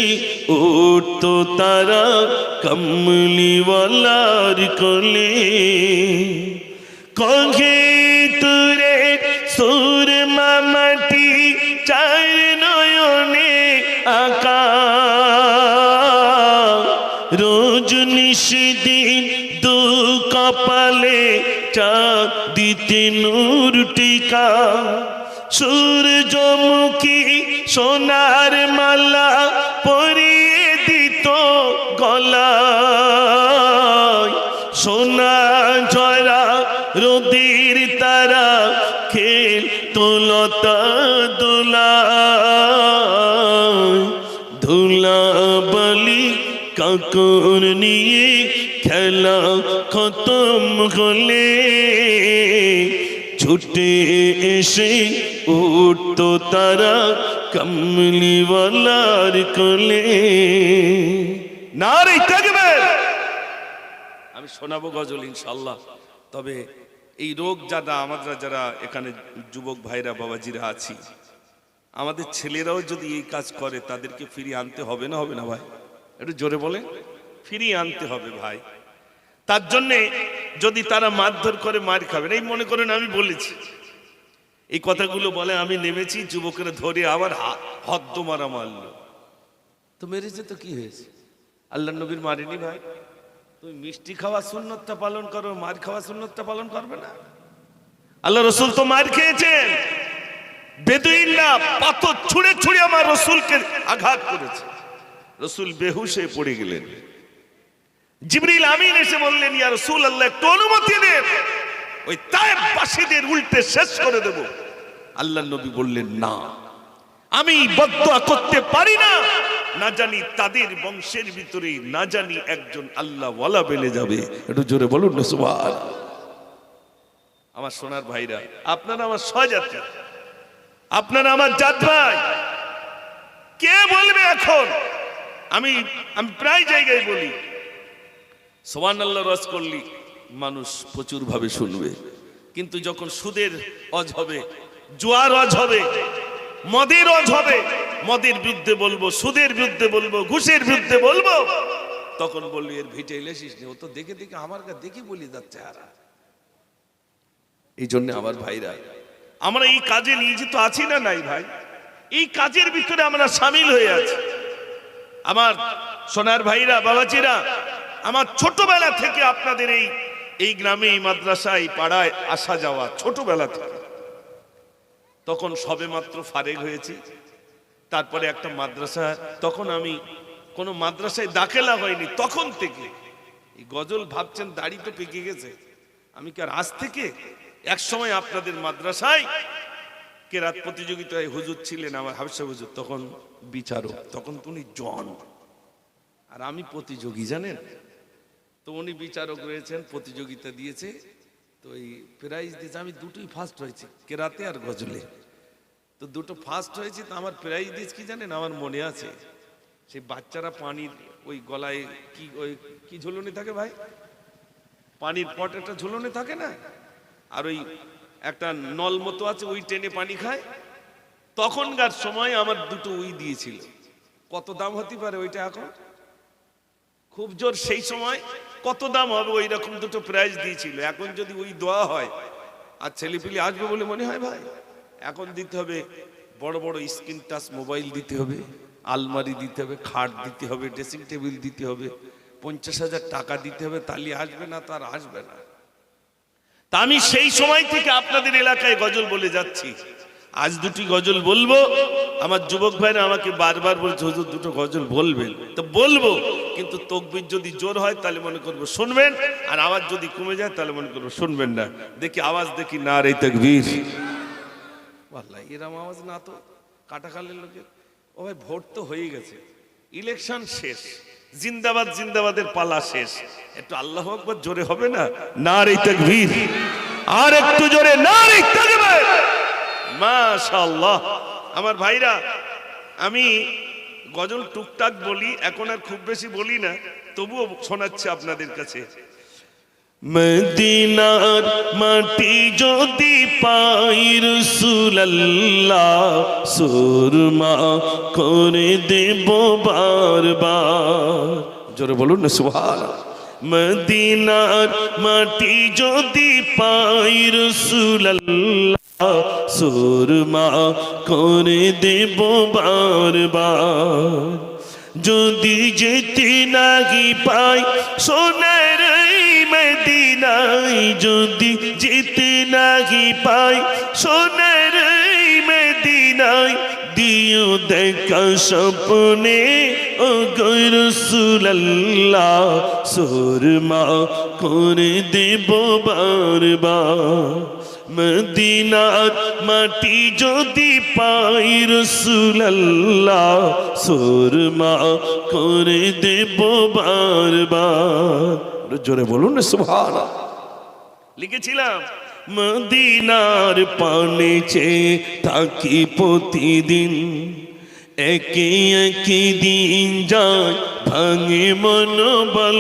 উঠতো তারা কমলিওয়ালার কোলে, কহে তুরে সুরমা মাটি চার নয়নে আকা, রোজ নিশিদিন দু কপালে চাঁদ দিতে নূর টিকা, সূর্যমুখী সোনার মালা পরিয়ে দিত গলায়, সোনা ঝরা রোদের তারা খেল তোলতা দোলায়, ধুলা বালি কাকর নিয়ে খেলা খতম হলে ছুটে এসে উঠতো তারা কমলিওয়ালার কোলে। নারে তাকবীর! আমি শোনাবো গজল ইনশাআল্লাহ। তবে এই রোগ যারা আমরা যারা এখানে যুবক ভাইরা বাবাজিরা আছি, আমাদের ছেলেরাও যদি এই কাজ করে তাদেরকে ফিরিয়ে আনতে হবে না, হবে না ভাই? একটু জোরে বলে, ফিরিয়ে আনতে হবে ভাই। তার জন্যে যদি তারা মারধর করে মার খাবেন, এই মনে করেন আমি বলেছি এই কথাগুলো বলে আমি নেমেছি, যুবকেরা ধরে আবার হদ্দ মারা মারলো, তো মেরেছে তো কি হয়েছে? আল্লাহ নবীর মারেনি ভাই? তুমি মিষ্টি খাওয়া সুন্নতটা পালন করো, মার খাওয়া সুন্নতটা পালন করবে না? আল্লাহ রসুল তো মার খেয়েছেন, বেদুইনরা পাথর ছুঁড়ে ছুঁড়ে আমার রসুলকে আঘাত করেছে, রসুল বেহুশ হয়ে পড়ে গেলেন। জিবরিল আমিন এসে বললেন, ইয়া রাসূলুল্লাহ একটু অনুমতি দেন, ওই তায়েফবাসীদের উল্টে শেষ করে দেব। আল্লাহ নবী বললেন, না, আমি বদদুয়া করতে পারি না, না জানি তাদের বংশের ভিতরে না জানি একজন আল্লাহ ওয়ালা বেলে যাবে। একটু জোরে বলুন না সুবহানাল্লাহ। আমার সোনার ভাইরা, আপনারা আমার সহজাতি, আপনারা আমার জাত ভাই, কে বলবে এখন? আমি প্রায় জায়গায় বলি সুবহানাল্লাহ রস করলি মানুষ প্রচুর ভাবে শুনবে, কিন্তু যখন সুদের অজ হবে, জুয়ার অজ হবে, মদের অজ হবে, মদের বিরুদ্ধে বলবো, সুদের বিরুদ্ধে বলবো, ঘুষের বিরুদ্ধে বলবো, তখন বলবি এর ভিটে এলেছিস নি, ও তো দেখে দেখে আমার কাছে দেখে বলি যাচ্ছে। আর এই জন্য আমার ভাইরা, আমরা এই কাজে নিয়োজিত আছি না নাই ভাই? এই কাজের ভিতরে আমরা সামিল হয়ে আছি। আমার সোনার ভাইরা বাবাজিরা, আমার ছোটবেলা থেকে আপনাদের এই গ্রামে, এই মাদ্রাসায়, পাড়ায় আসা যাওয়া ছোটবেলা থেকে, তখন সবে মাত্র ফারেগ হয়েছি, তারপরে একটা মাদ্রাসা, তখন আমি কোনো মাদ্রাসায় দাখিলা হয়নি, তখন থেকে এই গজল ভাবছেন দাড়ি তো পেকে গেছে, আমি কি আর আজ থেকে এক সময় আপনাদের মাদ্রাসায় কেরাত প্রতিযোগিতায় হুজুর ছিলেন আমার হাফসা হুজুর, তখন বিচারক, তখন উনি জন আর আমি প্রতিযোগী, জানেন তো উনি বিচারক রয়েছেন, প্রতিযোগিতা দিয়েছে, তো এই প্রাইজ দিয়েছে। আমি দুটোই ফার্স্ট হয়েছি, কেরাতে আর গজলে, তো দুটো ফার্স্ট হয়েছি। তো আমার প্রাইজ দিয়েছে কি জানেন, আমার মনে আছে, সেই বাচ্চারা পানির ওই গলায় কি ওই কি ঝুলনি থাকে ভাই, পানির পট একটা ঝুলনি থাকে না, আর ওই একটা নল মতো আছে, ওই টেনে পানি খায়। তখনকার সময় আমার দুটো উই দিয়েছিল। কত দাম হতে পারে ওইটা এখন, খুব জোর, সেই সময় কত দাম হবে, ওই রকম দুটো প্রাইজ দিয়েছিল। এখন যদি ওই দেওয়া হয় আর ছেলেপিলি আসবে বলে মনে হয় ভাই, এখন দিতে হবে বড় বড় স্ক্রিন টাচ মোবাইল দিতে হবে, আলমারি দিতে হবে, খাট দিতে হবে, ড্রেসিং টেবিল দিতে হবে, 50,000 টাকা দিতে হবে, তাহলে আসবে, না তার আসবে না। তা আমি সেই সময় থেকে আপনাদের এলাকায় গজল বলে যাচ্ছি। আজ দুটি গজল বলবো। আমার যুবক ভাইরা আমাকে বারবার বলছে হুজুর দুটো গজল বলবেন, তো বলবো, কিন্তু তকবীর যদি জোর হয় তাহলে মনে করবো শুনবেন, আর আওয়াজ যদি কমে যায় তাহলে মনে করবো শুনবেন না। দেখি আওয়াজ, দেখি নারে তাকবীর। আল্লাহ, এরম আওয়াজ না তো কাটাখালের লোকের। ও ভাই, ভোট তো হয়ে গেছে, ইলেকশন শেষ, জিন্দাবাদ জিন্দাবাদের পালা শেষ, একটু আল্লাহু আকবার জোরে হবে না? নারে তাকবীর, আর একটু জোরে নারে তাকবীর। মাশাআল্লাহ। আমার ভাইরা, আমি গজল টুকটাক বলি, এখন আর খুব বেশি বলি না, তবুও শোনাচ্ছি আপনাদের কাছে। মদিনার মাটি যদি পাই রাসূলুল্লাহ, সুরমা করে দেব বারবার। জোরে বলুন না সুবহানাল্লাহ। মদিনার মাটি যদি পাই রাসূলুল্লাহ, সুরমা করে দেব বারবার। যদি যেতে নাহি পাই সোনার মদিনায়, যদি যেতে নাহি পাই সোনার মদিনায়, দিও দেখা স্বপ্নে ও গো রাসূলুল্লাহ, সুরমা করে দেব বারবার। মদিনার মাটি যদি পাই রাসূলুল্লাহ, সুরমা করে দেব বারবার। জোরে বলুন না সুবহানাল্লাহ। লিখেছিলাম মদিনার পানে চেয়ে থাকি প্রতিদিন, একই একই দিন যায় ভাঙে মনোবল।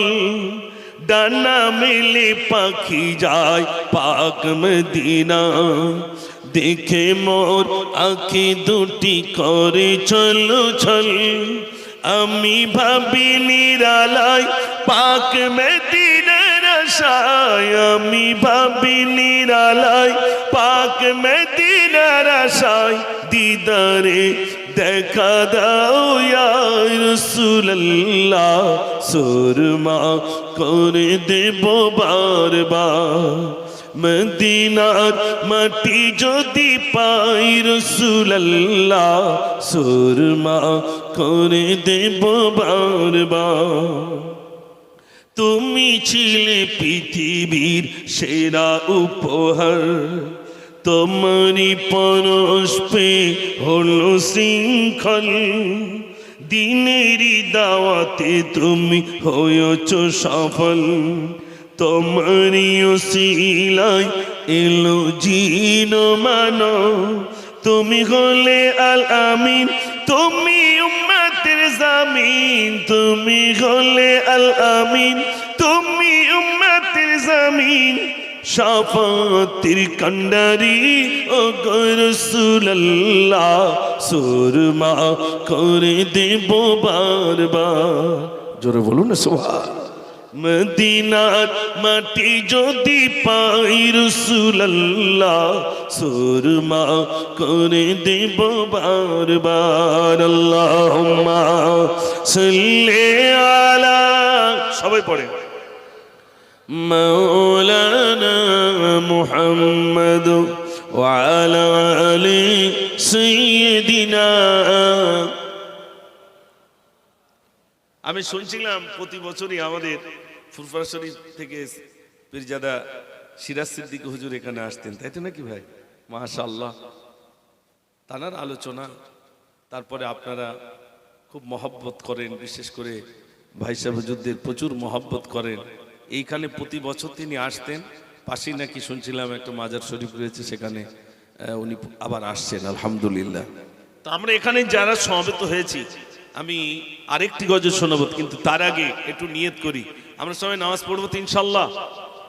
ডানা মেলে পাখি যায় পাক মদিনা, দেখে মোর আঁখি দুটি করে চলো ছল। আমি ভাবি নিরালায় পাক মদিনার আশায়, আমি ভাবি নিরালায় পাক মদিনার আশায়। দিদারে দেখা দাও ইয়া রাসূলুল্লাহ, সুরমা করে দেব বারবার। মদিনার মাটি যদি পাই রাসূলুল্লাহ, সুরমা করে দেব বারবার। তুমি ছিলে পৃথিবীর সেরা উপহার, তোমারি পরশ পে হলো শৃঙ্খল। দিনেরই দাওয়াতে তুমি হয়েছ সফল, তোমারি ওসিলায় এলো জিন মানো। তুমি হলে আল আমিন, তুমি উম্মতের জামিন, তুমি হলে আল আমিন, তুমি উম্মতের জামিন। শাফাতের কান্ডারি ও গো রাসূলুল্লাহ, সুরমা করে দেব বারবার। জোরে বলুন না সুবহানাল্লাহ। মদিনার মাটি যদি পাই রাসূলুল্লাহ, সুরমা করে দেব বারবার। আল্লাহুম্মা সাল্লি আলা, সবাই পড়ে, মাওলানা মুহাম্মদ ওয়া আলা আলি সাইয়্যিদিনা। আমি শুনছিলাম প্রতি বছরই আমাদের ফুরফুরা শরীফ থেকে পীরজাদা সিরাজ সিদ্দিকী হুজুর এখানে আসতেন, তাই তো নাকি ভাই? মাশাআল্লাহ, তানার আলোচনা, তারপরে আপনারা খুব মহব্বত করেন, বিশেষ করে ভাই সাহেব হুজুরদের প্রচুর মহব্বত করেন। এইখানে প্রতি বছর তিনি আসতেন, পাশেই নাকি শুনছিলাম একটা মাজার শরীফ রয়েছে, সেখানে উনি আবার আসছেন আলহামদুলিল্লাহ। তো আমরা এখানে যারা সমবেত হয়েছি, আমি আরেকটি গজল শোনাবো, কিন্তু তার আগে একটু নিয়ত করি, আমরা সবাই নামাজ পড়বো তো ইনশাল্লাহ।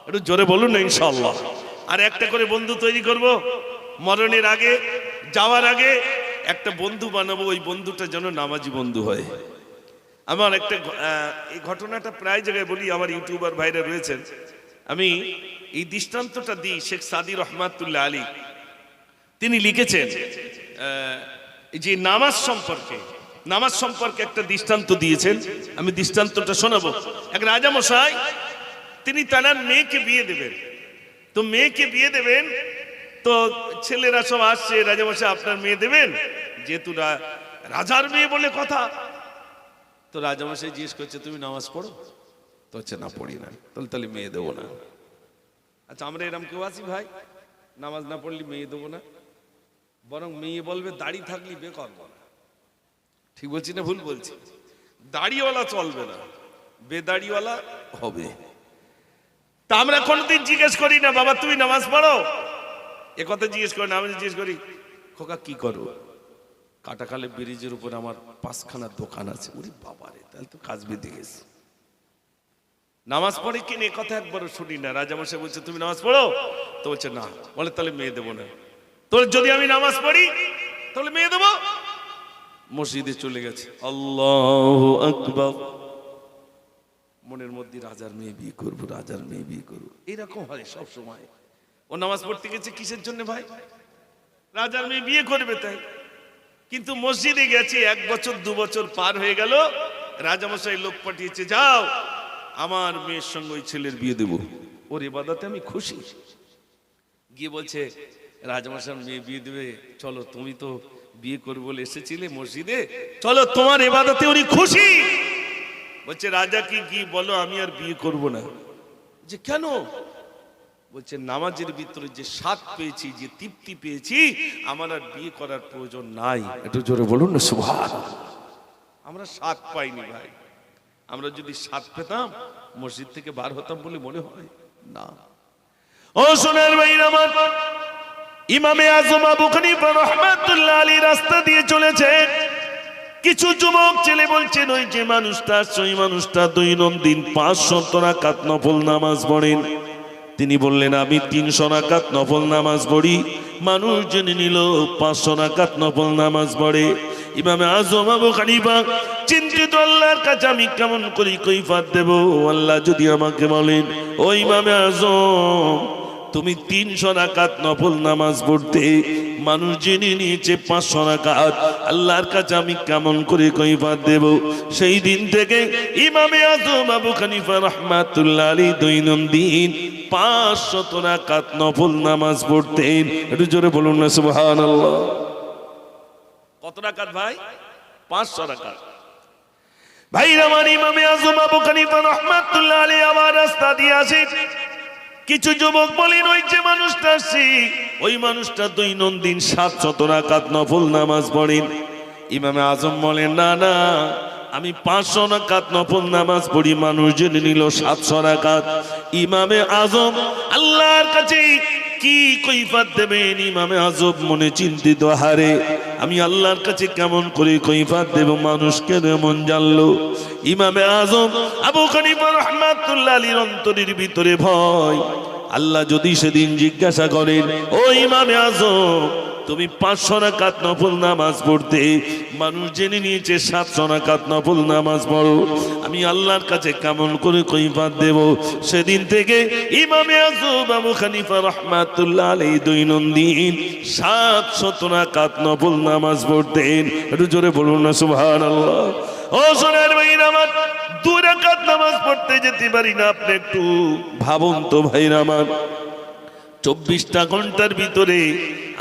একটু জোরে বলুন না ইনশাল্লাহ। আর একটা করে বন্ধু তৈরি করব, মরণের আগে, যাওয়ার আগে একটা বন্ধু বানাবো, ওই বন্ধুটা যেন নামাজি বন্ধু হয়। আমার একটা এই ঘটনাটা প্রায় জায়গায় বলি, আমার ইউটিউবার ভাইরা রয়েছেন, আমি এই দৃষ্টান্তটা দিই। শেখ সাদি রহমাতুল্লাহ আলী তিনি লিখেছেন যে নামাজ সম্পর্কে একটা দৃষ্টান্ত দিয়েছেন, আমি দৃষ্টান্তটা শোনাবো। এক রাজামশাই, তিনি তার মেয়েকে বিয়ে দেবেন। তো মেয়েকে বিয়ে দেবেন, তো ছেলেরা সব আসছে, রাজামশাই আপনার মেয়ে দেবেন, যেহেতু রাজার মেয়ে বলে কথা। তো রাজামশাই জিজ্ঞেস করছে তুমি নামাজ পড়ো? তো হচ্ছে না, পড়ি না। তাহলে মেয়ে দেবো না। আচ্ছা, আমরা এরকম কেউ আছি ভাই, নামাজ না পড়লে মেয়ে দেবো না? বরং মেয়ে বলবে দাড়ি থাকলে বিয়ে করবো না। ঠিক বলছি না ভুল বলছি? দাড়িওয়ালা চলবে না, বেদাড়িওয়ালা হবে। তা আমরা কোনদিন জিজ্ঞেস করি না বাবা তুমি নামাজ পড়ো, এ কথা জিজ্ঞেস করি না। আমি জিজ্ঞেস করি খোকা কি করো? কাটাখালে ব্রিজের উপর আমার 5খানা দোকান আছে। ওরে বাবা রে, তাহলে তো কাজ বেঁধে গেছে। নামাজ পড়ে কিনে কথা একবারও শুনি না। রাজামশাই বলছে তুমি নামাজ পড়ো? তো বলছে না। বলে তাহলে মেয়ে দেবো না। তো যদি আমি নামাজ পড়ি তাহলে মেয়ে দেবো। মসজিদে চলে গেছে, আল্লাহু আকবার, মনের মধ্যে রাজার মেয়ে বিয়ে করবো, রাজার মেয়ে বিয়ে করবো, এরকম হয় সব সময়। ও নামাজ পড়তে গেছে কিসের জন্য ভাই? রাজার মেয়ে বিয়ে করবে তাই। কিন্তু মসজিদে গেছে, 1 বছর 2 বছর পার হয়ে গেল, রাজামশাই লোক পাঠিয়েছে, যাও আমার মেয়ের সঙ্গে ওই ছেলের বিয়ে দেবো, ওর ইবাদতে আমি খুশি। গিয়ে বলছে রাজামশাই মেয়ে বিয়ে দেবে, চলো তুমি তো বিয়ে করবে বলে এসেছিলে মসজিদে, চলো তোমার ইবাদতে উনি খুশি। বলছে রাজা কি বলো, আমি আর বিয়ে করব না। যে কেন? বলছে নামাজের ভিতরে যে স্বাদ পেয়েছি, যে তৃপ্তি পেয়েছি, আমার আর বিয়ে করার প্রয়োজন নাই। একটু জোরে বলুন না সুবহানাল্লাহ। আমরা স্বাদ পাইনি ভাই। আমরা যদি স্বাদ পেতাম মসজিদ থেকে বার হতাম বলে মনে হয় না। ও সোনার ভাইরা আমার, ইমামে আজম আবু হানিফা রাহমাতুল্লাহ আলাইহি রাস্তা দিয়ে চলেছে। কিছু যুবক ছেলে বলছেন ওই যে মানুষটা, সেই মানুষটা দৈনন্দিন 500 রাকাত নফল নামাজ পড়েন। তিনি বললেন আমি 300 রাকাত নফল নামাজ পড়ি। মানুষ জেনে নিল 500 রাকাত নফল নামাজ পড়ে। ইমামে আজম আবু হানিফা চিন্তিত, আল্লাহর কাছে আমি কেমন করি কৈফিয়ত দেব? আল্লাহ যদি আমাকে বলেন ও ইমামে আজম তুমি 300 রাকাত নফল নামাজ পড়তে, মানুষ জেনে নিয়েছে 500 রাকাত, আল্লাহর কাছে আমি কেমন করে কৈফিয়ত দেব? সেই দিন থেকে ইমামে আজম আবু হানিফা রাহমাতুল্লাহ আলাইহি দৈনন্দিন 500 রাকাত নফল নামাজ পড়তেন। একটু জোরে বলুন না সুবহানাল্লাহ। কত রাকাত ভাই? 500 রাকাত। ভাই আমার ইমামে আজম আবু হানিফা রাহমাতুল্লাহ আলাইহি আবার রাস্তা দিয়ে আসে। কিছু যুবক বলেন ওই যে মানুষটা আসছে, ওই মানুষটা দৈনন্দিন 700 রাকাত নফল নামাজ পড়েন। ইমামে আজম বলেন না না, আমি 500 রাকাত নফল নামাজ পড়ি। মানুষ জেনে নিল 700 রাকাত। ইমামে আজম আল্লাহর কাছে কি কৈফিয়ত দেবেন? ইমামে আজম মনে চিন্তিত, হারে আমি আল্লাহর কাছে কেমন করে কৈফিয়ত দেব? মানুষ কেন এমন জানলো? ইমামে আজম আবু হানিফা রাহমাতুল্লাহ আলাইহির অন্তরের ভিতরে ভয়। আল্লাহ যদি সেদিন জিজ্ঞাসা করেন ও ইমামে আজম তুমি 500 রাকাত নফল নামাজ পড়তে, মানুষ জেনে নিয়েছে 700 রাকাত নফল নামাজ পড়ো, আমি আল্লাহর কাছে কেমন করে কৈফিয়ত দেব? সেদিন থেকে ইমামে আজম আবু হানিফা রাহমাতুল্লাহ আলাইহি দৈনন্দিন 700 রাকাত নফল নামাজ পড়তেন। একটু জোরে বলুন না সুবহানাল্লাহ। ও সোনার ভাইরা আমার, 2 রাকাত নামাজ পড়তে যেতে পারি না। আপনি একটু ভাবুন তো ভাইরা আমার, 24টা ঘন্টার ভিতরে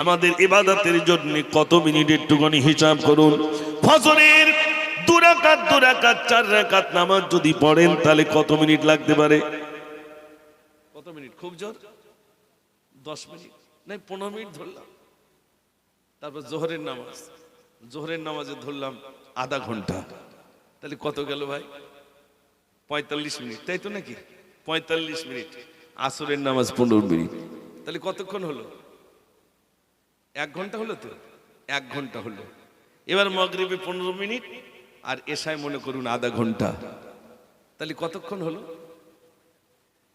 আমাদের ইবাদতের জন্য কত মিনিট একটুখানি হিসাব করুন। ফজরের 2 রাকাত 4 রাকাত নামাজ যদি পড়েন তাহলে কত মিনিট লাগতে পারে? কত মিনিট? খুব জোর 10 মিনিট নাই 15 মিনিট ধরলাম, তারপর জোহরের নামাজ, জোহরের নামাজে ধরলাম আধা ঘন্টা, তাহলে কত গেল ভাই? 45 মিনিট, তাই তো নাকি? 45 মিনিট। আসরের নামাজ 15 মিনিট, তাহলে কতক্ষণ হলো? 1 ঘন্টা হলো তো, 1 ঘন্টা হলো। এবার মাগরিবে 15 মিনিট আর এশায় মনে করুন আধা ঘন্টা, তাহলে কতক্ষণ হলো?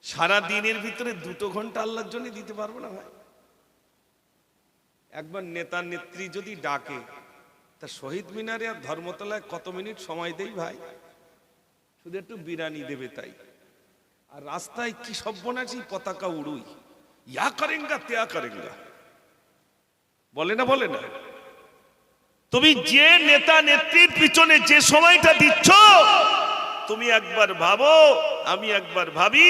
সারা দিনের ভিতরে 2 ঘন্টা আল্লাহর জন্য দিতে পারবো না ভাই? একবার নেতা নেত্রী যদি ডাকে, তা শহীদ মিনারে আর ধর্মতলায় কত মিনিট সময় দেই ভাই? শুধু একটু বিরানি দেবে তাই। আর রাস্তায় কি সর্বনাশী পতাকা উড়ুই, ইয়া করেঙ্গা ত্যাগ করেঙ্গা, বলে না বলে না? তুমি যে নেতা নেত্রীর পিছনে যে সময়টা দিচ্ছ, তুমি একবার ভাবো, আমি একবার ভাবি,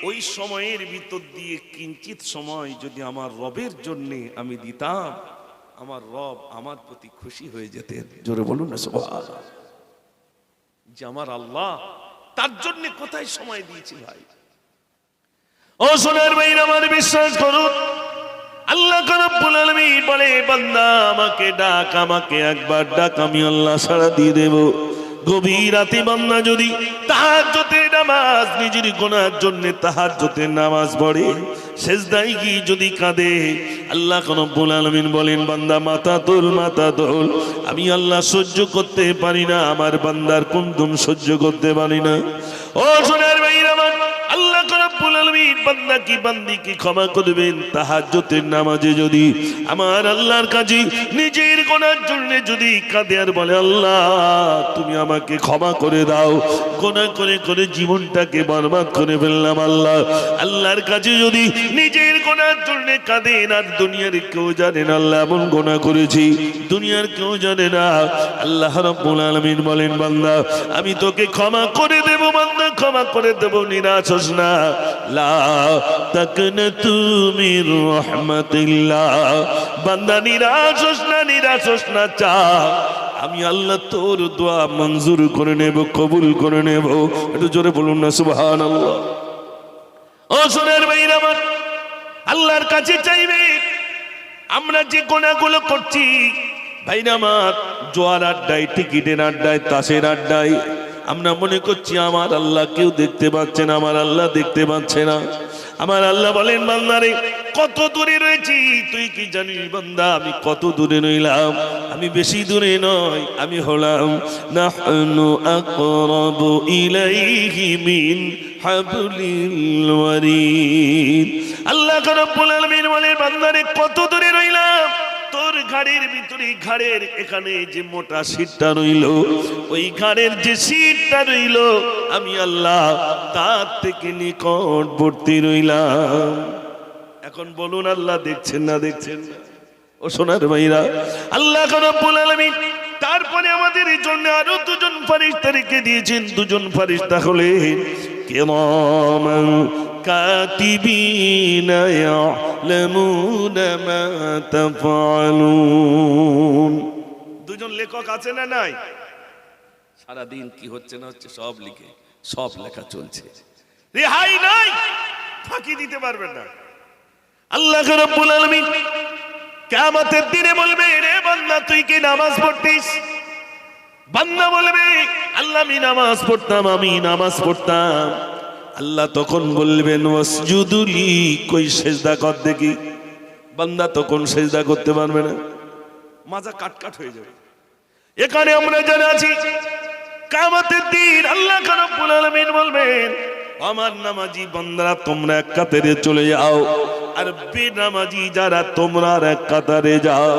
ওই সময়ের ভিতর দিয়ে কিঞ্চিত সময় যদি আমার রবের জন্য আমি দিতাম, আমার রব আমার প্রতি খুশি হয়ে যেতেন। জোরে বলুন না সুবহানাল্লাহ। যে আমার আল্লাহ, তার জন্য কোথায় সময় দিয়েছি ভাই? ও সোনার ভাইরা আমার, বিশ্বাস করুন, আল্লাহ রাব্বুল আলামিন বলে, বান্দা আমাকে ডাক, আমাকে একবার ডাক, আমি আল্লাহ সাড়া দিয়ে দেব। গভীর রাতে বান্দা যদি তাহাজ্জুদের নামাজ, নিজের গুনার জন্য তাহাজ্জুদের নামাজ পড়ে, সিজদায় গিয়ে যদি কাঁদে, আল্লাহ রাব্বুল আলামিন বলেন, বান্দা মাথা তোল, মাথা তোল, আমি আল্লাহ সহ্য করতে পারি না, আমার বান্দার কুমতুম সহ্য করতে পারি না। ও সোনার ভাইরা আমার, আল্লাহ রাব্বুল আলামিন বান্দা কি বান্দিকে ক্ষমা করবেন তাহাজ্জুদের নামাজে যদি আমার আল্লাহর কাছে নিজের গুনার জন্য যদি কাঁদে আর বলে, আল্লাহ তুমি আমাকে ক্ষমা করে দাও, গুনাহ করে করে জীবনটাকে বরবাদ করে ফেললাম আল্লাহ। আল্লাহর কাছে যদি নিজের গুনার জন্য কাঁদেন, আর দুনিয়ার কেউ জানে না আল্লাহ এমন গুনাহ করেছি, দুনিয়ার কেউ জানে না, আল্লাহ রাব্বুল আলামিন বলেন, বান্দা আমি তোকে ক্ষমা করে দেব, বান্দা ক্ষমা করে দেব, নিরাশ হোস না, লা তাকনাতু মির রাহমাতিল্লাহ, বান্দা নিরাশ হোস না, নিরাশ হোস না, চা আমি আল্লাহ তোর দোয়া মঞ্জুর করে নেব, কবুল করে নেব। একটু জোরে বলুন না সুবহানাল্লাহ। ও সোনার ভাইরা আমার, আল্লাহর কাছে চাইবে, আমরা যে গুনাহগুলো করছি ভাইরা আমার, জোয়ার আড্ডায়, টিকিটের আড্ডায়, তাসের আড্ডায়, আমরা মনে করছি আমার আল্লাহ কেউ দেখতে পাচ্ছে না, আমার আল্লাহ দেখতে পাচ্ছে না। আমার আল্লাহ বলেন, বান্দারে কত দূরে রয়েছি তুই কি জানিস? বান্দা আমি কত দূরে রইলাম, আমি বেশি দূরে নয়, আমি হলাম নাহনু আকরাবু ইলাইহি মিন হাবলিল ওয়ারিদ। আল্লাহ রাব্বুল আলামিন বলেন, বান্দারে কত দূরে রইলাম, তোর ঘাড়ের ভিতরে, ঘাড়ের এখানে যে মোটা শীতটা রইল, ওই ঘাড়ের যে শীতটা রইল, আমি আল্লাহ তার থেকে নিকটবর্তী রইলাম। এখন বলুন আল্লাহ দেখছেন না দেখছেন না? ও সোনার ভাইরা, আল্লাহ রাব্বুল আলামিন তারপরে আমাদের জন্য আরো 2 জন ফেরেশতা রেখে দিয়েছেন। 2 জন ফেরেশতা হলেন কিরামান কাতিবিনা ইয়ালামুনা মা তাফআলুন। 2 জন লেখক আছে না নাই? সারা দিন কি হচ্ছে না হচ্ছে সব লিখে, সব লেখা চলছে, রেহাই নাই, ফাঁকি দিতে পারবেন না। আল্লাহ রাব্বুল আলামিন কিয়ামতের দিনে বলবে, রে বান্দা তুই কি নামাজ পড়তিস? বান্দা বলবে, আল্লাহ আমি নামাজ পড়তাম, আমি নামাজ পড়তাম। আল্লাহ তখন বলবেন, ওয়াসজুদুলি, কই সেজদা কর দেখি। বান্দা তখন সেজদা করতে পারবে না, মাজা কাটকাট হয়ে যাবে। এখানে আমরা যারা আছি, কিয়ামতের দিন আল্লাহ রাব্বুল আলামিন বলবেন, আমার নামাজি বান্দারা তোমরা এক কাতারে চলে যাও, আর বেনামাজি যারা তোমরা আর এক কাতারে যাও।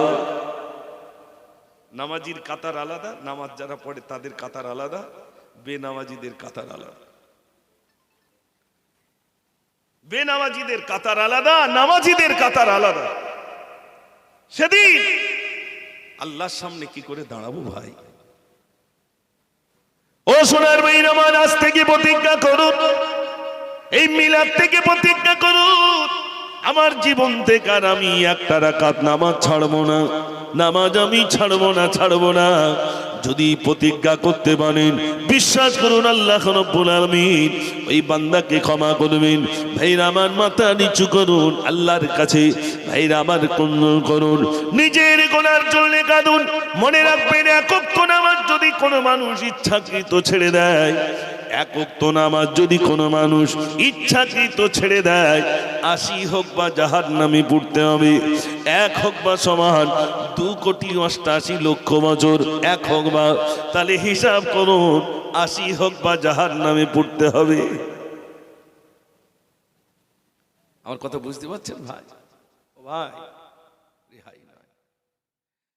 নামাজির কাতার আলাদা, নামাজ যারা পড়ে তাদের কাতার আলাদা, বেনামাজিদের কাতার আলাদা। বেনামাজিদের কাতার আলাদা, নামাজিদের কাতার আলাদা। সেদিন আল্লাহর সামনে কি করে দাঁড়াবো ভাই? ও সোনার ভাইরা আমার, আজ থেকে প্রতিজ্ঞা করুন, এই মিলাদ থেকে প্রতিজ্ঞা করুন, আমার জীবন থেকে আর আমি একটা রাকাত নামাজ ছাড়বো না, নামাজ আমি ছাড়বো না, ছাড়বো না। যদি প্রতিজ্ঞা করতে পারেন, বিশ্বাস করুন আল্লাহ রাব্বুল আলামিন ওই বান্দাকে ক্ষমা করবেন। ভাইরা আমার মাথা নিচু করুন আল্লাহর কাছে, ভাইরা আমার কন্দন করুন, নিজের গুনার জন্য কাঁদুন। মনে রাখবেন এক ওয়াক্ত নামাজ যদি কোনো মানুষ ইচ্ছাকৃত ছেড়ে দেয়, এক ওয়াক্ত নামাজ যদি কোনো মানুষ ইচ্ছাকৃত ছেড়ে দেয়, 80 হোক বা জাহান্নামে পড়তে হবে। 1 হোক বা সমান 2,88,00,000 বছর, 1 হোক বা, তাহলে হিসাব করুন 80 হোক বা জাহান্নামে পড়তে হবে। আমার কথা বুঝতে পারছেন ভাই? ও ভাই, রেহাই